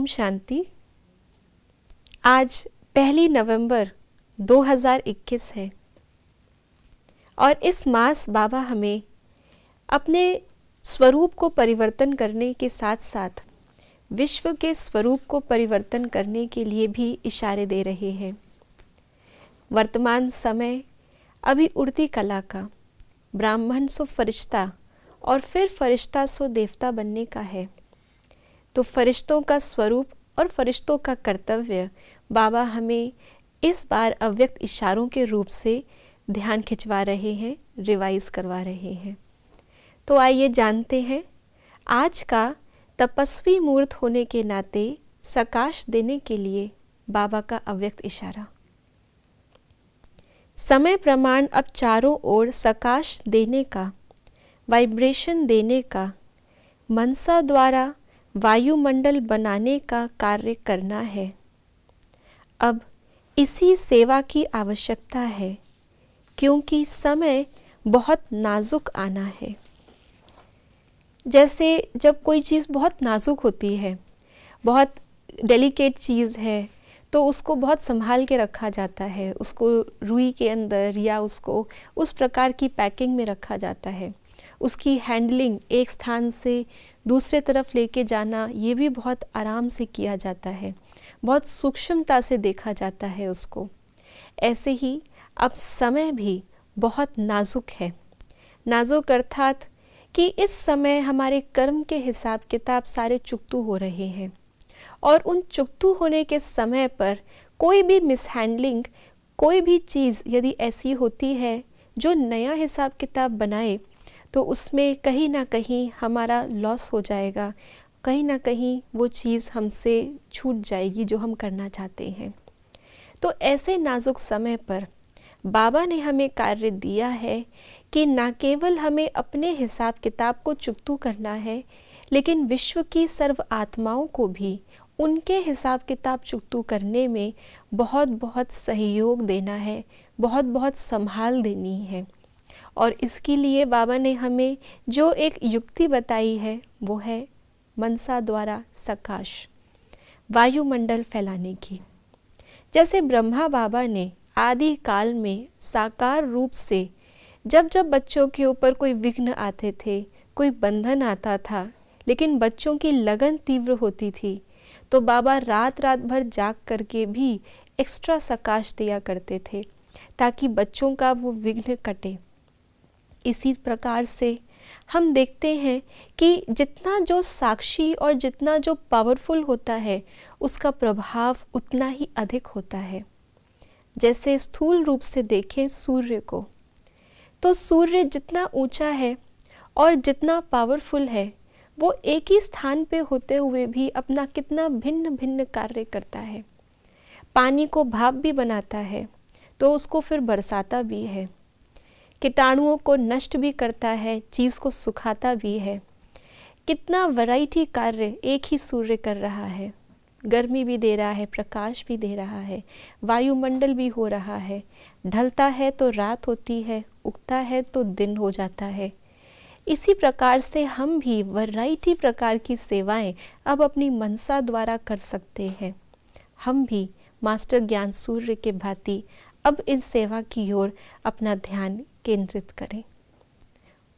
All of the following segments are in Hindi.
शांति। आज 1 नवंबर 2021 है और इस मास बाबा हमें अपने स्वरूप को परिवर्तन करने के साथ साथ विश्व के स्वरूप को परिवर्तन करने के लिए भी इशारे दे रहे हैं। वर्तमान समय अभी उड़ती कला का, ब्राह्मण सो फरिश्ता और फिर फरिश्ता सो देवता बनने का है। तो फरिश्तों का स्वरूप और फरिश्तों का कर्तव्य बाबा हमें इस बार अव्यक्त इशारों के रूप से ध्यान खिंचवा रहे हैं, रिवाइज करवा रहे हैं। तो आइए जानते हैं आज का तपस्वी मूर्त होने के नाते सकाश देने के लिए बाबा का अव्यक्त इशारा। समय प्रमाण अब चारों ओर सकाश देने का, वाइब्रेशन देने का, मनसा द्वारा वायुमंडल बनाने का कार्य करना है। अब इसी सेवा की आवश्यकता है क्योंकि समय बहुत नाजुक आना है। जैसे जब कोई चीज़ बहुत नाजुक होती है, बहुत डेलिकेट चीज़ है, तो उसको बहुत संभाल के रखा जाता है, उसको रुई के अंदर या उसको उस प्रकार की पैकिंग में रखा जाता है। उसकी हैंडलिंग एक स्थान से दूसरे तरफ लेके जाना, ये भी बहुत आराम से किया जाता है, बहुत सूक्ष्मता से देखा जाता है उसको। ऐसे ही अब समय भी बहुत नाजुक है। नाजुक अर्थात कि इस समय हमारे कर्म के हिसाब किताब सारे चुकतू हो रहे हैं और उन चुकतू होने के समय पर कोई भी मिसहैंडलिंग, कोई भी चीज़ यदि ऐसी होती है जो नया हिसाब किताब बनाए तो उसमें कहीं ना कहीं हमारा लॉस हो जाएगा, कहीं ना कहीं वो चीज़ हमसे छूट जाएगी जो हम करना चाहते हैं। तो ऐसे नाजुक समय पर बाबा ने हमें कार्य दिया है कि ना केवल हमें अपने हिसाब किताब को चुकतू करना है, लेकिन विश्व की सर्व आत्माओं को भी उनके हिसाब किताब चुकतू करने में बहुत बहुत सहयोग देना है, बहुत बहुत संभाल देनी है। और इसके लिए बाबा ने हमें जो एक युक्ति बताई है वो है मनसा द्वारा सकाश, वायुमंडल फैलाने की। जैसे ब्रह्मा बाबा ने आदि काल में साकार रूप से जब जब बच्चों के ऊपर कोई विघ्न आते थे, कोई बंधन आता था, लेकिन बच्चों की लगन तीव्र होती थी, तो बाबा रात रात भर जाग करके भी एक्स्ट्रा सकाश दिया करते थे ताकि बच्चों का वो विघ्न कटे। इसी प्रकार से हम देखते हैं कि जितना जो साक्षी और जितना जो पावरफुल होता है उसका प्रभाव उतना ही अधिक होता है। जैसे स्थूल रूप से देखें सूर्य को, तो सूर्य जितना ऊंचा है और जितना पावरफुल है, वो एक ही स्थान पे होते हुए भी अपना कितना भिन्न भिन्न कार्य करता है। पानी को भाप भी बनाता है तो उसको फिर बरसाता भी है, कीटाणुओं को नष्ट भी करता है, चीज़ को सुखाता भी है। कितना वैरायटी कार्य एक ही सूर्य कर रहा है। गर्मी भी दे रहा है, प्रकाश भी दे रहा है, वायुमंडल भी हो रहा है। ढलता है तो रात होती है, उगता है तो दिन हो जाता है। इसी प्रकार से हम भी वैरायटी प्रकार की सेवाएं अब अपनी मनसा द्वारा कर सकते हैं। हम भी मास्टर ज्ञान सूर्य के भांति अब इस सेवा की ओर अपना ध्यान केंद्रित करें।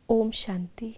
ओम शांति।